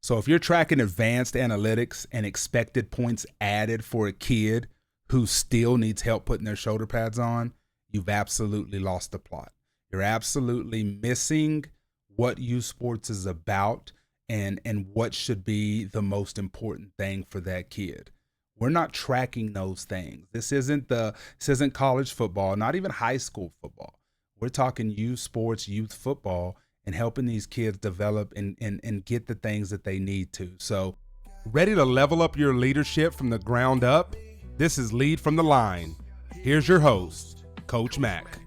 So if you're tracking advanced analytics and expected points added for a kid who still needs help putting their shoulder pads on, you've absolutely lost the plot. You're absolutely missing what youth sports is about and what should be the most important thing for that kid. We're not tracking those things. This isn't college football, not even high school football. We're talking youth sports, youth football, and helping these kids develop and get the things that they need to. So, ready to level up your leadership from the ground up? This is Lead from the Line. Here's your host, Coach Mac.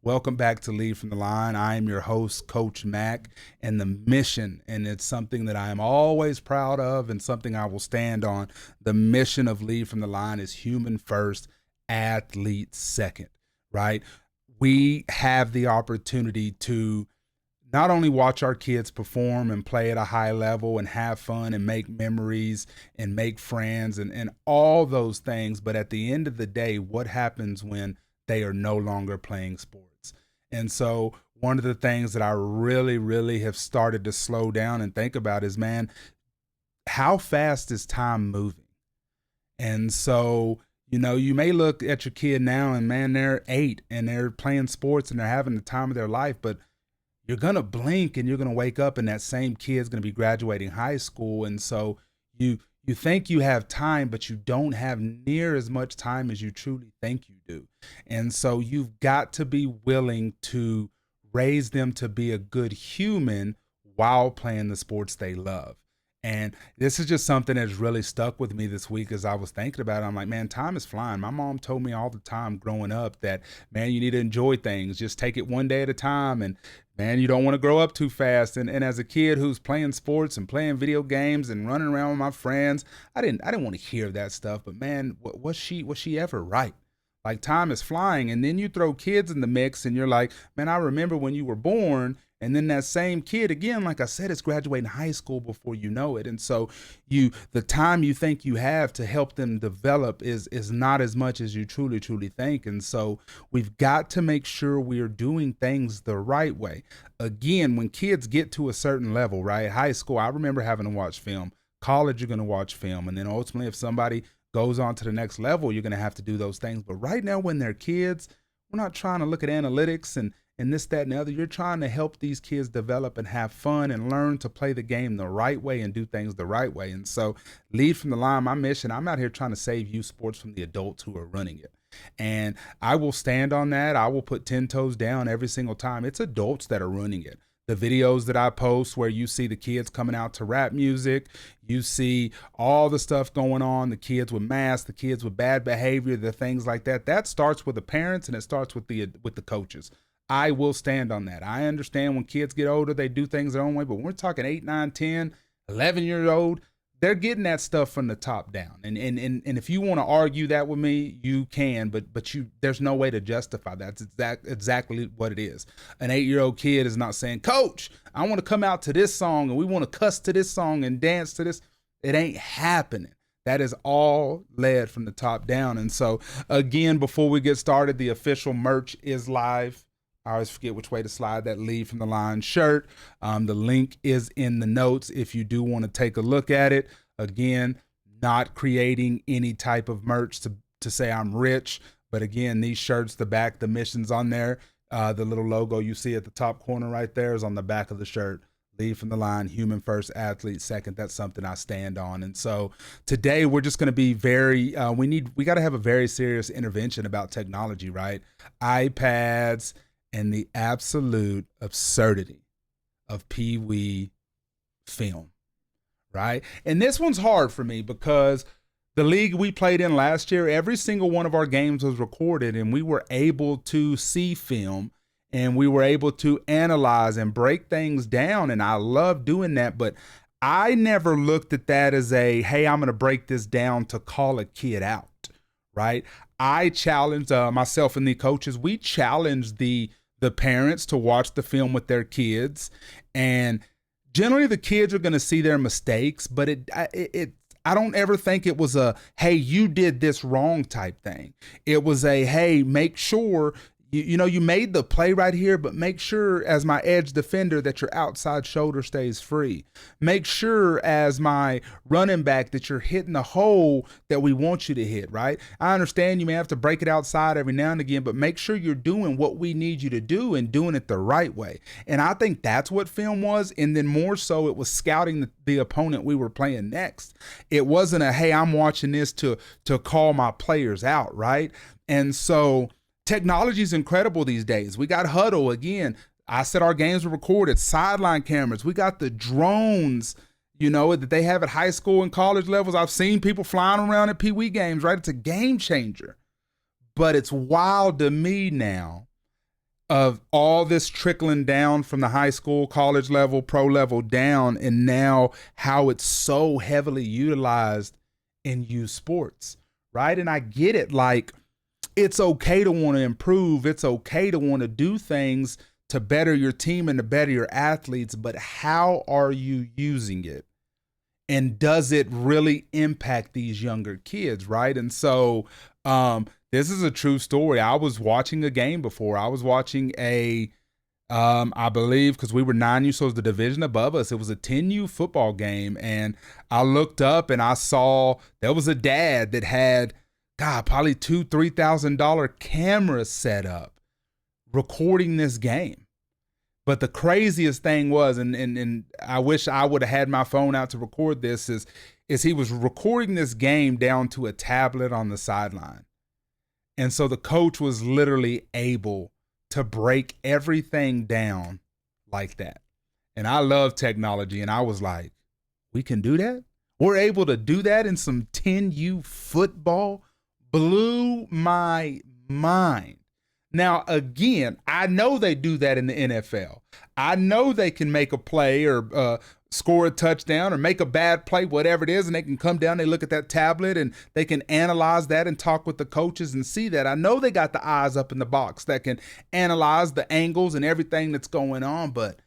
Welcome back to Lead from the Line. I am your host, Coach Mac, and the mission, and it's something that I am always proud of and something I will stand on. The mission of Lead from the Line is human first, athlete second, right? We have the opportunity to not only watch our kids perform and play at a high level and have fun and make memories and make friends and all those things, but at the end of the day, what happens when they are no longer playing sports? And so one of the things that I really have started to slow down and think about is, man, how fast is time moving? And so, you may look at your kid now and, man, they're 8 and they're playing sports and they're having the time of their life, but you're going to blink and you're going to wake up and that same kid's going to be graduating high school. And so you think you have time, but you don't have near as much time as you truly think you do. And so you've got to be willing to raise them to be a good human while playing the sports they love. And this is just something that's really stuck with me this week as I was thinking about it. I'm like, man, time is flying. My mom told me all the time growing up that, man, you need to enjoy things. Just take it one day at a time. And man, you don't want to grow up too fast. And as a kid who's playing sports and playing video games and running around with my friends, I didn't want to hear that stuff. But man, was she ever right? Like, time is flying. And then you throw kids in the mix and you're like, man, I remember when you were born. And then that same kid, again, like I said, is graduating high school before you know it. And so the time you think you have to help them develop is not as much as you truly think. And so we've got to make sure we are doing things the right way. Again, when kids get to a certain level, right? High school, I remember having to watch film. College, you're going to watch film. And then ultimately, if somebody goes on to the next level, you're going to have to do those things. But right now, when they're kids, we're not trying to look at analytics and this, that, and the other. You're trying to help these kids develop and have fun and learn to play the game the right way and do things the right way. And so, Lead from the Line, my mission, I'm out here trying to save youth sports from the adults who are running it. And I will stand on that. I will put 10 toes down every single time. It's adults that are running it. The videos that I post where you see the kids coming out to rap music, you see all the stuff going on, the kids with masks, the kids with bad behavior, the things like that. That starts with the parents and it starts with the coaches. I will stand on that. I understand when kids get older, they do things their own way, but when we're talking 8, 9, 10, 11-year-old, they're getting that stuff from the top down. And if you want to argue that with me, you can, but there's no way to justify that. It's exactly what it is. An 8-year-old kid is not saying, Coach, I want to come out to this song and we want to cuss to this song and dance to this. It ain't happening. That is all led from the top down. And so again, before we get started, the official merch is live. I always forget which way to slide that Lead from the Line shirt. The link is in the notes if you do want to take a look at it. Again, not creating any type of merch to say I'm rich. But again, these shirts, the back, the mission's on there. The little logo you see at the top corner right there is on the back of the shirt. Lead from the Line, human first, athlete second. That's something I stand on. And so today we're just going to be we got to have a very serious intervention about technology, right? iPads and the absolute absurdity of Pee-wee film, right? And this one's hard for me because the league we played in last year, every single one of our games was recorded and we were able to see film and we were able to analyze and break things down. And I love doing that, but I never looked at that as hey, I'm going to break this down to call a kid out, right? I challenged myself and the coaches. We challenged the parents to watch the film with their kids, and generally the kids are going to see their mistakes, but I don't ever think it was hey, you did this wrong type thing. It was hey, make sure you made the play right here, but make sure as my edge defender that your outside shoulder stays free. Make sure as my running back that you're hitting the hole that we want you to hit, right? I understand you may have to break it outside every now and again, but make sure you're doing what we need you to do and doing it the right way. And I think that's what film was. And then more so, it was scouting the opponent we were playing next. It wasn't a, hey, I'm watching this to call my players out, right? And so technology is incredible these days. We got Hudl again. I said our games were recorded, sideline cameras. We got the drones, that they have at high school and college levels. I've seen people flying around at Pee Wee games, right? It's a game changer. But it's wild to me now of all this trickling down from the high school, college level, pro level down, and now how it's so heavily utilized in youth sports, right? And I get it, like, it's okay to want to improve. It's okay to want to do things to better your team and to better your athletes, but how are you using it? And does it really impact these younger kids, right? And so this is a true story. I was watching a game before. I was watching I believe, because we were 9U, so it was the division above us. It was a 10U football game, and I looked up and I saw there was a dad that had probably $2,000-$3,000 camera set up recording this game. But the craziest thing was, and I wish I would have had my phone out to record this, is he was recording this game down to a tablet on the sideline. And so the coach was literally able to break everything down like that. And I love technology, and I was like, we can do that? We're able to do that in some 10U football? Blew my mind. Now, again, I know they do that in the NFL. I know they can make a play or score a touchdown or make a bad play, whatever it is, and they can come down, they look at that tablet, and they can analyze that and talk with the coaches and see that. I know they got the eyes up in the box that can analyze the angles and everything that's going on, but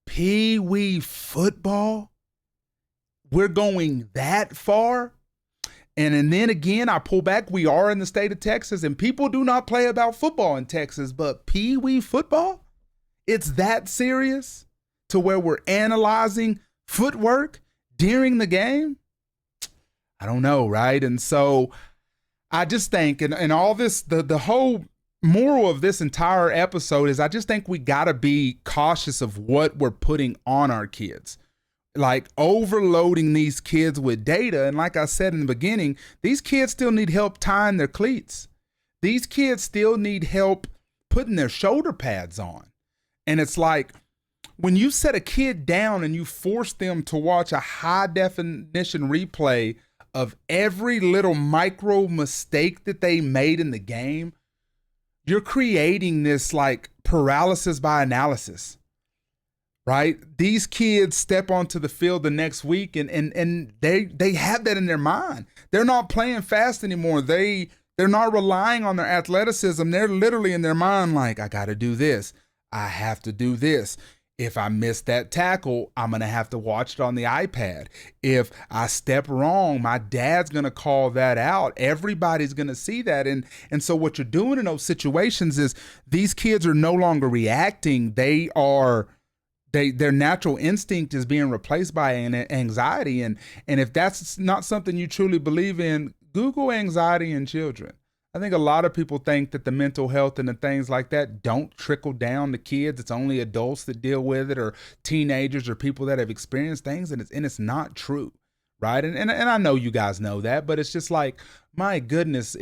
Pee Wee football? We're going that far? And then again, I pull back. We are in the state of Texas, and people do not play about football in Texas, but Pee Wee football? It's that serious to where we're analyzing footwork during the game? I don't know, right? And so I just think, and all this, the whole moral of this entire episode is I just think we got to be cautious of what we're putting on our kids. Like overloading these kids with data. And like I said in the beginning, these kids still need help tying their cleats. These kids still need help putting their shoulder pads on. And it's like when you set a kid down and you force them to watch a high definition replay of every little micro mistake that they made in the game, you're creating this like paralysis by analysis. Right? These kids step onto the field the next week and they have that in their mind. They're not playing fast anymore. They're not relying on their athleticism. They're literally in their mind like, I got to do this. I have to do this. If I miss that tackle, I'm going to have to watch it on the iPad. If I step wrong, my dad's going to call that out. Everybody's going to see that. And so what you're doing in those situations is these kids are no longer reacting. Their natural instinct is being replaced by an anxiety. And if that's not something you truly believe in, Google anxiety in children. I think a lot of people think that the mental health and the things like that don't trickle down to kids. It's only adults that deal with it, or teenagers, or people that have experienced things, and it's not true, right? And I know you guys know that, but it's just like, my goodness,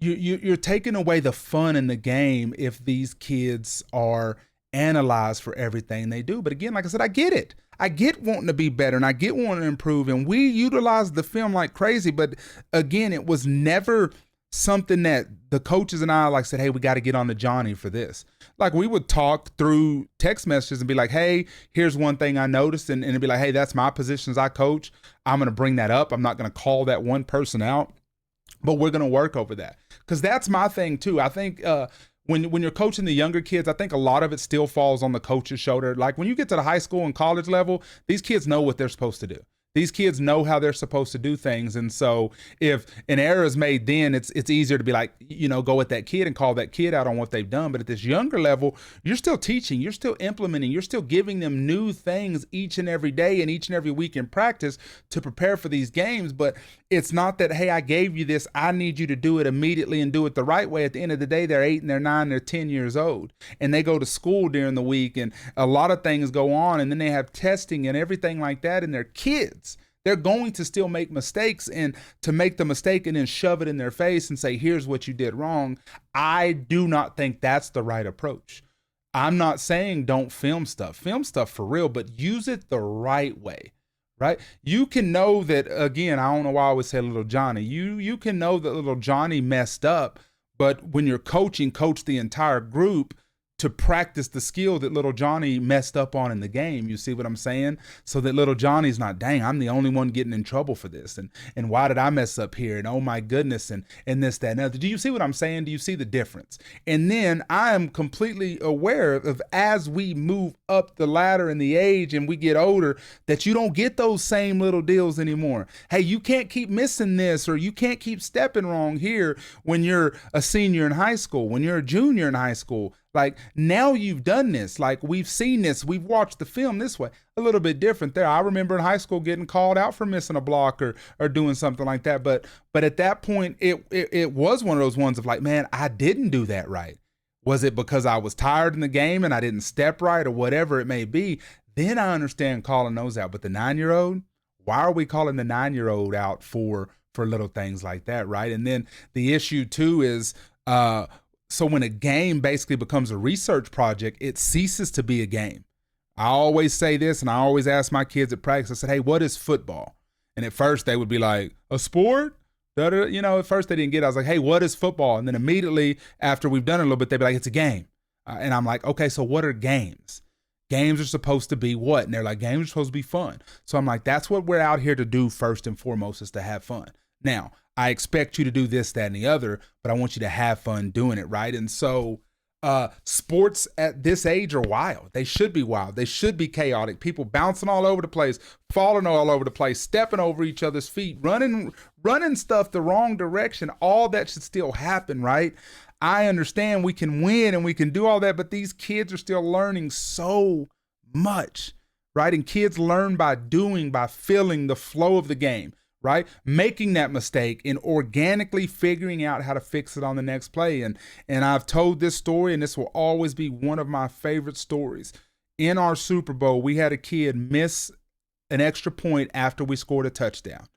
you're taking away the fun in the game if these kids are analyzed for everything they do. But again, like I said, I get it. I get wanting to be better, and I get wanting to improve, and we utilize the film like crazy. But again, it was never something that the coaches and I said, hey, we got to get on to Johnny for this. Like, we would talk through text messages and be like, hey, here's one thing I noticed. And it'd be like, hey, that's my position as I coach. I'm going to bring that up. I'm not going to call that one person out, but we're going to work over that. Because that's my thing too. I think when you're coaching the younger kids, I think a lot of it still falls on the coach's shoulder. Like when you get to the high school and college level, these kids know what they're supposed to do. These kids know how they're supposed to do things. And so if an error is made, then it's easier to be like, go at that kid and call that kid out on what they've done. But at this younger level, you're still teaching, you're still implementing, you're still giving them new things each and every day and each and every week in practice to prepare for these games. But it's not that, hey, I gave you this, I need you to do it immediately and do it the right way. At the end of the day, they're 8 and they're 9, they're 10 years old, and they go to school during the week, and a lot of things go on, and then they have testing and everything like that, and they're kids. They're going to still make mistakes, and to make the mistake and then shove it in their face and say, here's what you did wrong, I do not think that's the right approach. I'm not saying don't film stuff for real, but use it the right way. Right? You can know that, again, I don't know why I always say little Johnny. You can know that little Johnny messed up, but when you're coaching, coach the entire group to practice the skill that little Johnny messed up on in the game. You see what I'm saying? So that little Johnny's not, dang, I'm the only one getting in trouble for this. And why did I mess up here? And oh my goodness, and this, that, and other. Do you see what I'm saying? Do you see the difference? And then I am completely aware of, as we move up the ladder in the age and we get older, that you don't get those same little deals anymore. Hey, you can't keep missing this, or you can't keep stepping wrong here when you're a senior in high school, when you're a junior in high school. Like, now you've done this, like we've seen this, we've watched the film this way. A little bit different there. I remember in high school getting called out for missing a block or doing something like that. But at that point, it was one of those ones of like, man, I didn't do that right. Was it because I was tired in the game and I didn't step right, or whatever it may be? Then I understand calling those out. But the 9-year-old, why are we calling the 9-year-old out for little things like that, right? And then the issue too is, so when a game basically becomes a research project, it ceases to be a game. I always say this, and I always ask my kids at practice, I said, hey, what is football? And at first they would be like, a sport? At first they didn't get it. I was like, hey, what is football? And then immediately after we've done it a little bit, they'd be like, it's a game. And I'm like, okay, so what are games? Games are supposed to be what? And they're like, games are supposed to be fun. So I'm like, that's what we're out here to do first and foremost, is to have fun. Now, I expect you to do this, that, and the other, but I want you to have fun doing it, right? And so sports at this age are wild. They should be wild. They should be chaotic. People bouncing all over the place, falling all over the place, stepping over each other's feet, running stuff the wrong direction. All that should still happen, right? I understand we can win and we can do all that, but these kids are still learning so much, right? And kids learn by doing, by feeling the flow of the game, right? Making that mistake and organically figuring out how to fix it on the next play. And I've told this story, and this will always be one of my favorite stories. In our Super Bowl, we had a kid miss an extra point after we scored a touchdown.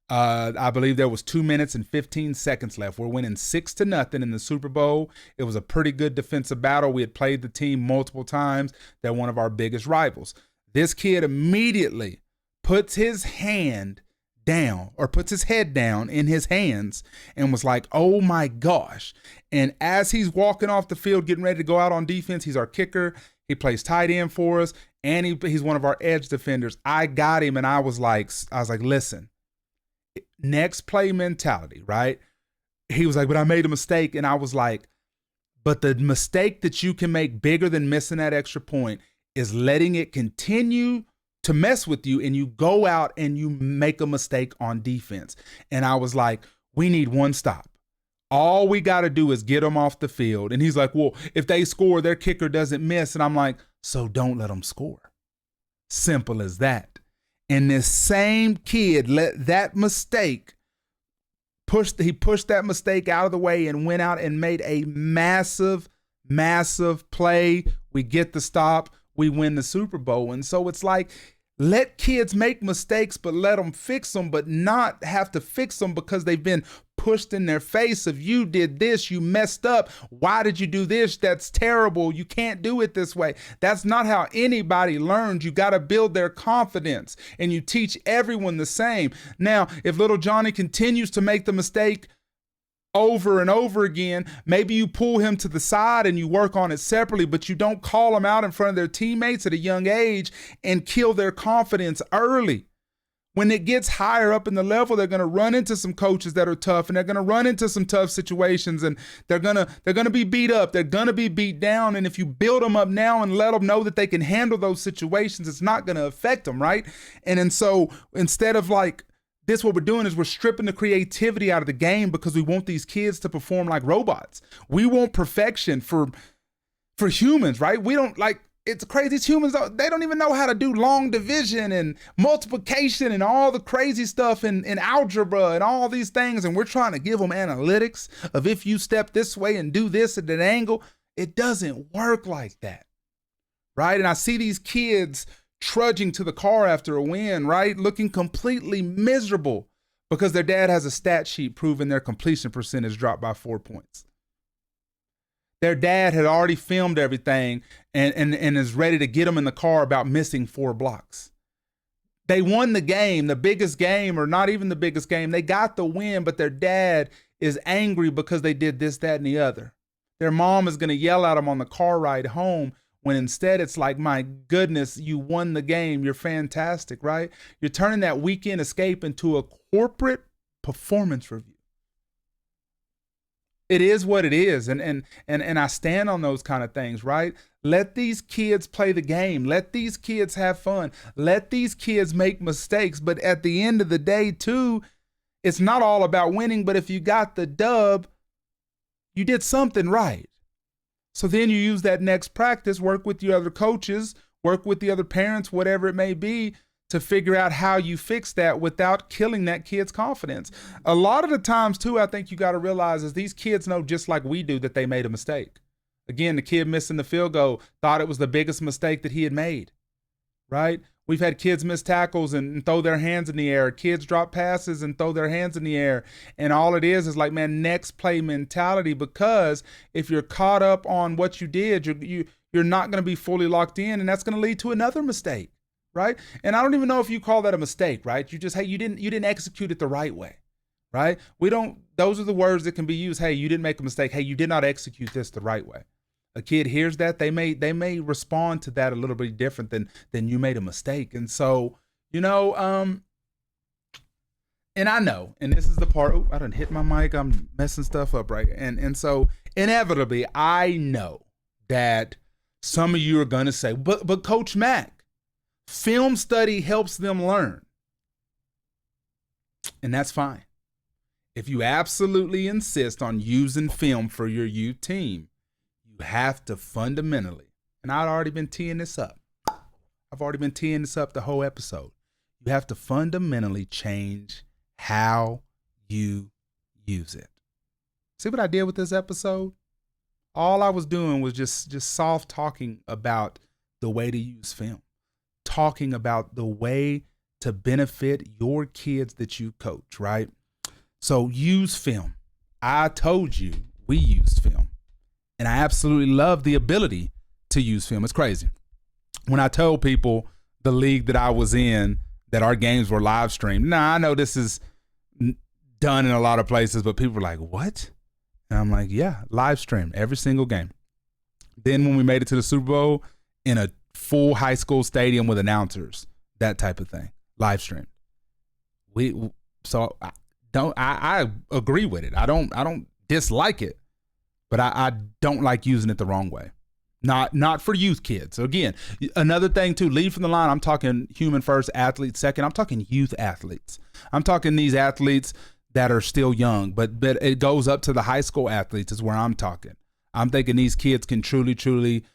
I believe there was 2 minutes and 15 seconds left. We're winning 6-0 in the Super Bowl. It was a pretty good defensive battle. We had played the team multiple times. They're one of our biggest rivals. This kid immediately puts his hand down, or puts his head down in his hands, and was like, oh my gosh. And as he's walking off the field, getting ready to go out on defense, he's our kicker. He plays tight end for us, and he's one of our edge defenders. I got him, and I was like, listen, next play mentality, right? He was like, but I made a mistake. And I was like, but the mistake that you can make bigger than missing that extra point is letting it continue to mess with you, and you go out and you make a mistake on defense. And I was like, we need one stop. All we got to do is get them off the field. And he's like, well, if they score, their kicker doesn't miss. And I'm like, so don't let them score. Simple as that. And this same kid let that mistake pushed that mistake out of the way and went out and made a massive play. We get the stop. We win the Super Bowl. And so it's like, let kids make mistakes, but let them fix them, but not have to fix them because they've been pushed in their face of, you did this, you messed up. Why did you do this? That's terrible. You can't do it this way. That's not how anybody learns. You got to build their confidence, and you teach everyone the same. Now, if little Johnny continues to make the mistake over and over again, maybe you pull him to the side and you work on it separately, but you don't call him out in front of their teammates at a young age and kill their confidence early. When it gets higher up in the level, they're going to run into some coaches that are tough, and they're going to run into some tough situations, and they're going to be beat up. They're going to be beat down. And if you build them up now and let them know that they can handle those situations, it's not going to affect them, right? And so instead of like this, what we're doing is we're stripping the creativity out of the game because we want these kids to perform like robots. We want perfection for humans, right? We don't like, it's crazy. These humans, they don't even know how to do long division and multiplication and all the crazy stuff in algebra and all these things. And we're trying to give them analytics of if you step this way and do this at an angle. It doesn't work like that, right? And I see these kids trudging to the car after a win, right? Looking completely miserable because their dad has a stat sheet proving their completion percentage dropped by 4 points. Their dad had already filmed everything and is ready to get them in the car about missing 4 blocks. They won the game, the biggest game, or not even the biggest game. They got the win, but their dad is angry because they did this, that, and the other. Their mom is going to yell at them on the car ride home when instead it's like, my goodness, you won the game. You're fantastic, right? You're turning that weekend escape into a corporate performance review. It is what it is. And I stand on those kind of things, right? Let these kids play the game. Let these kids have fun. Let these kids make mistakes. But at the end of the day, too, it's not all about winning. But if you got the dub, you did something right. So then you use that next practice, work with your other coaches, work with the other parents, whatever it may be, to figure out how you fix that without killing that kid's confidence. A lot of the times, too, I think you got to realize is these kids know just like we do that they made a mistake. Again, the kid missing the field goal thought it was the biggest mistake that he had made, right? We've had kids miss tackles and throw their hands in the air. Kids drop passes and throw their hands in the air. And all it is like, man, next play mentality, because if you're caught up on what you did, you're not going to be fully locked in, and that's going to lead to another mistake. Right? And I don't even know if you call that a mistake, right? You just, hey, you didn't execute it the right way, right? Those are the words that can be used. Hey, you didn't make a mistake. Hey, you did not execute this the right way. A kid hears that, they may respond to that a little bit different than you made a mistake. And so, and I know, and this is the part, I done hit my mic, I'm messing stuff up, right? And so inevitably, I know that some of you are going to say, but Coach Mac, film study helps them learn. And that's fine. If you absolutely insist on using film for your youth team, you have to fundamentally, and I've already been teeing this up. I've already been teeing this up the whole episode. You have to fundamentally change how you use it. See what I did with this episode? All I was doing was just soft talking about the way to use film. Talking about the way to benefit your kids that you coach, right? So use film. I told you we used film, and I absolutely love the ability to use film. It's crazy. When I told people the league that I was in that our games were live streamed, now I know this is done in a lot of places, but people were like, what? And I'm like, yeah, live stream every single game. Then when we made it to the Super Bowl in a full high school stadium with announcers, that type of thing, live stream. I agree with it. I don't dislike it, but I don't like using it the wrong way. Not for youth kids. So again, another thing too, lead from the line. I'm talking human first, athlete second. I'm talking youth athletes. I'm talking these athletes that are still young, but it goes up to the high school athletes is where I'm talking. I'm thinking these kids can truly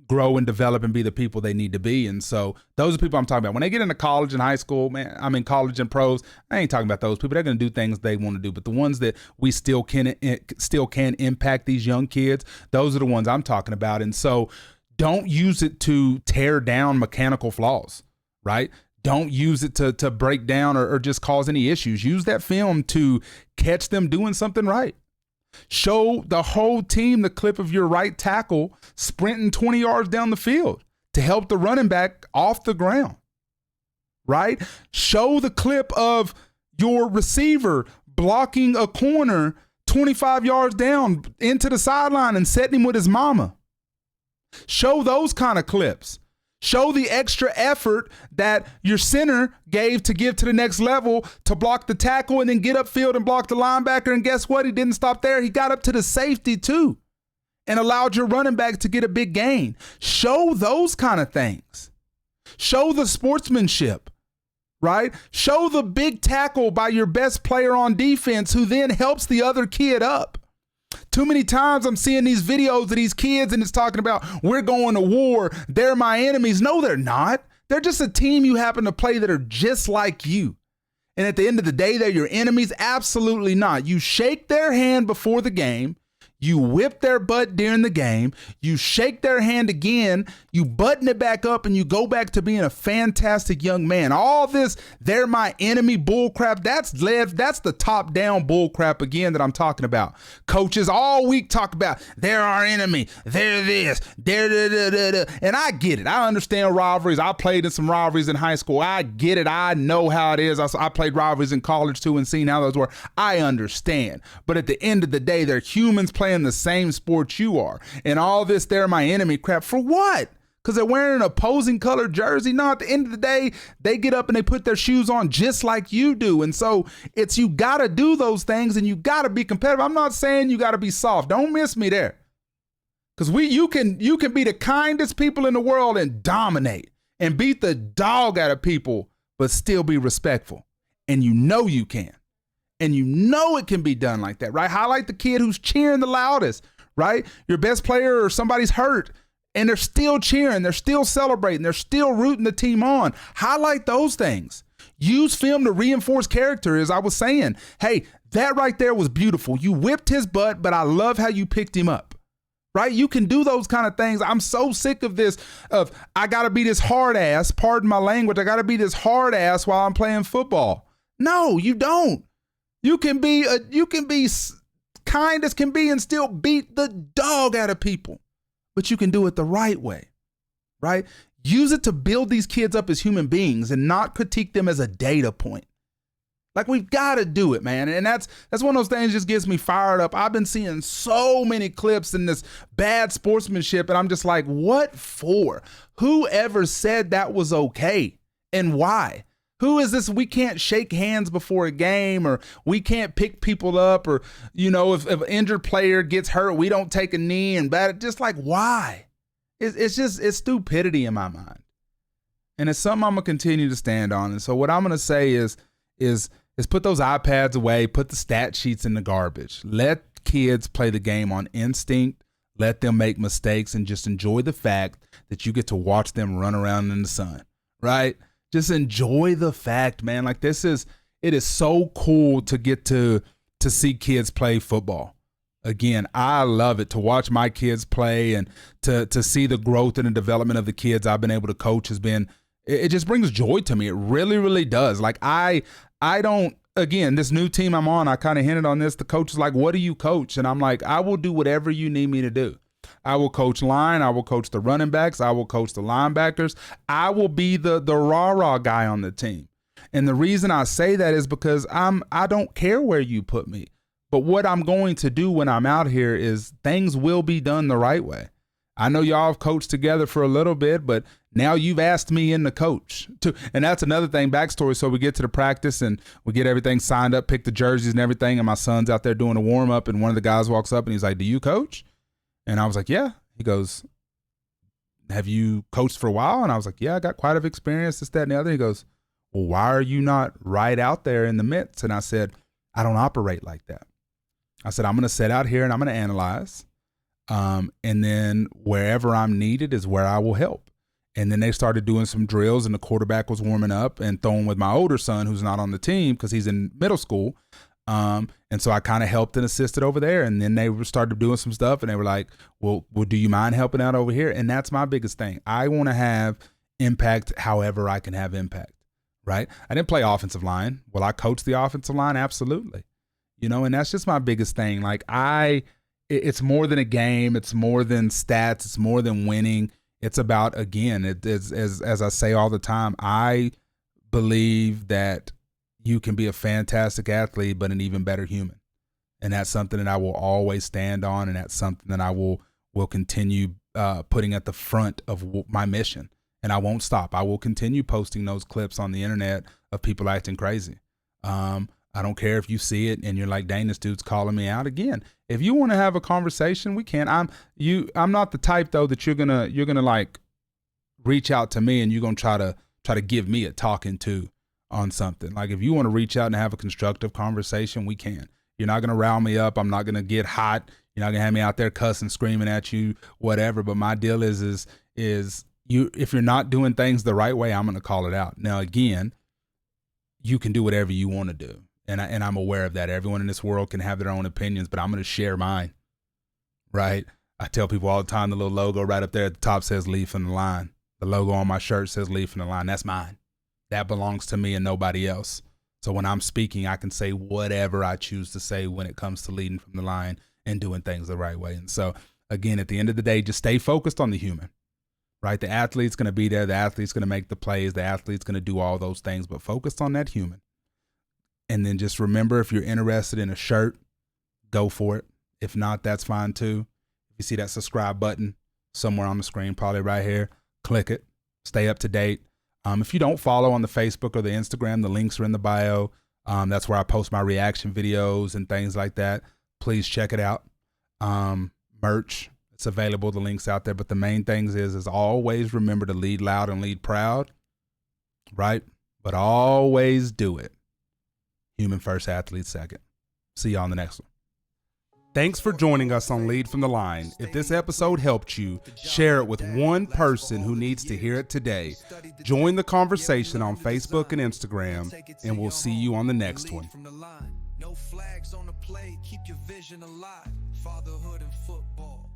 grow and develop and be the people they need to be. And so those are people I'm talking about. When they get into college and high school, man, I mean college and pros, I ain't talking about those people. They're going to do things they want to do. But the ones that we still can impact these young kids, those are the ones I'm talking about. And so don't use it to tear down mechanical flaws, right? Don't use it to break down or just cause any issues. Use that film to catch them doing something right. Show the whole team the clip of your right tackle sprinting 20 yards down the field to help the running back off the ground, right? Show the clip of your receiver blocking a corner 25 yards down into the sideline and setting him with his mama. Show those kind of clips. Show the extra effort that your center gave to give to the next level to block the tackle and then get upfield and block the linebacker. And guess what? He didn't stop there. He got up to the safety too and allowed your running back to get a big gain. Show those kind of things. Show the sportsmanship, right? Show the big tackle by your best player on defense who then helps the other kid up. Too many times I'm seeing these videos of these kids and it's talking about we're going to war. They're my enemies. No, they're not. They're just a team you happen to play that are just like you. And at the end of the day, they're your enemies? Absolutely not. You shake their hand before the game. You whip their butt during the game. You shake their hand again. You button it back up and you go back to being a fantastic young man. All this, they're my enemy bullcrap. That's the top down bullcrap again that I'm talking about. Coaches all week talk about they're our enemy. They're this. They're da. And I get it. I understand rivalries. I played in some rivalries in high school. I get it. I know how it is. I played rivalries in college too and seen how those were. I understand. But at the end of the day, they're humans playing the same sport you are. And all this they're my enemy crap for what? Because they're wearing an opposing colored jersey? No, at the end of the day, they get up and they put their shoes on just like you do. And so it's you got to do those things and you got to be competitive. I'm not saying you got to be soft. Don't miss me there. Because you can be the kindest people in the world and dominate and beat the dog out of people, but still be respectful. And you know you can. And you know it can be done like that, right? Highlight the kid who's cheering the loudest, right? Your best player or somebody's hurt and they're still cheering, they're still celebrating, they're still rooting the team on. Highlight those things. Use film to reinforce character, as I was saying. Hey, that right there was beautiful. You whipped his butt, but I love how you picked him up, right? You can do those kind of things. I'm so sick of this, I got to be this hard ass, pardon my language, I got to be this hard ass while I'm playing football. No, you don't. You can be kind as can be and still beat the dog out of people, but you can do it the right way, right? Use it to build these kids up as human beings and not critique them as a data point. Like, we've got to do it, man. And that's one of those things that just gets me fired up. I've been seeing so many clips in this bad sportsmanship and I'm just like, what for? Whoever said that was okay and why? Who is this? We can't shake hands before a game, or we can't pick people up, or, you know, if an injured player gets hurt, we don't take a knee and bat it. Just like, why? It's stupidity in my mind. And it's something I'm going to continue to stand on. And so what I'm going to say is put those iPads away, put the stat sheets in the garbage. Let kids play the game on instinct. Let them make mistakes and just enjoy the fact that you get to watch them run around in the sun, right? Just enjoy the fact, man. Like, it is so cool to get to see kids play football. Again, I love it to watch my kids play and to see the growth and the development of the kids I've been able to coach it just brings joy to me. It really, really does. Like, I don't, again, this new team I'm on, I kind of hinted on this. The coach is like, what do you coach? And I'm like, I will do whatever you need me to do. I will coach line. I will coach the running backs. I will coach the linebackers. I will be the rah-rah guy on the team. And the reason I say that is because I don't care where you put me. But what I'm going to do when I'm out here is things will be done the right way. I know y'all have coached together for a little bit, but now you've asked me in the coach too. And that's another thing, backstory. So we get to the practice and we get everything signed up, pick the jerseys and everything. And my son's out there doing a warm up. And one of the guys walks up and he's like, do you coach? And I was like, yeah. He goes, have you coached for a while? And I was like, yeah, I got quite a bit of experience, this, that, and the other. He goes, well, why are you not right out there in the midst? And I said, I don't operate like that. I said, I'm going to sit out here and I'm going to analyze. And then wherever I'm needed is where I will help. And then they started doing some drills and the quarterback was warming up and throwing with my older son, who's not on the team because he's in middle school. And so I kind of helped and assisted over there. And then they started doing some stuff and they were like, well, do you mind helping out over here? And that's my biggest thing. I want to have impact however I can have impact, right? I didn't play offensive line. Will I coach the offensive line? Absolutely. You know, and that's just my biggest thing. Like, it's more than a game. It's more than stats. It's more than winning. It's about, again, as I say all the time, I believe that you can be a fantastic athlete, but an even better human. And that's something that I will always stand on. And that's something that I will continue putting at the front of my mission And I won't stop. I will continue posting those clips on the internet of people acting crazy. I don't care if you see it and you're like, dang, this dude's calling me out. Again, if you want to have a conversation, we can. I'm not the type though that you're gonna like reach out to me and you're gonna try to give me a talking to on something. Like if you want to reach out and have a constructive conversation, we can. You're not gonna rile me up. I'm not gonna get hot. You're not gonna have me out there cussing, screaming at you, whatever. But my deal is you, if you're not doing things the right way, I'm gonna call it out. Now again, you can do whatever you want to do. And I'm aware of that. Everyone in this world can have their own opinions, but I'm going to share mine, right? I tell people all the time, the little logo right up there at the top says Lead from the Line. The logo on my shirt says Lead from the Line. That's mine. That belongs to me and nobody else. So when I'm speaking, I can say whatever I choose to say when it comes to leading from the line and doing things the right way. And so again, at the end of the day, just stay focused on the human, right? The athlete's going to be there. The athlete's going to make the plays. The athlete's going to do all those things, but focus on that human. And then just remember, if you're interested in a shirt, go for it. If not, that's fine too. If you see that subscribe button somewhere on the screen, probably right here, click it. Stay up to date. If you don't follow on the Facebook or the Instagram, the links are in the bio. That's where I post my reaction videos and things like that. Please check it out. Merch, it's available. The link's out there. But the main things is always remember to lead loud and lead proud, right? But always do it. Human first, athlete second. See you on the next one. Thanks for joining us on Lead from the Line. If this episode helped you, share it with one person who needs to hear it today. Join the conversation on Facebook and Instagram, and we'll see you on the next one. No flags on the play, keep your vision alive. Fatherhood and football.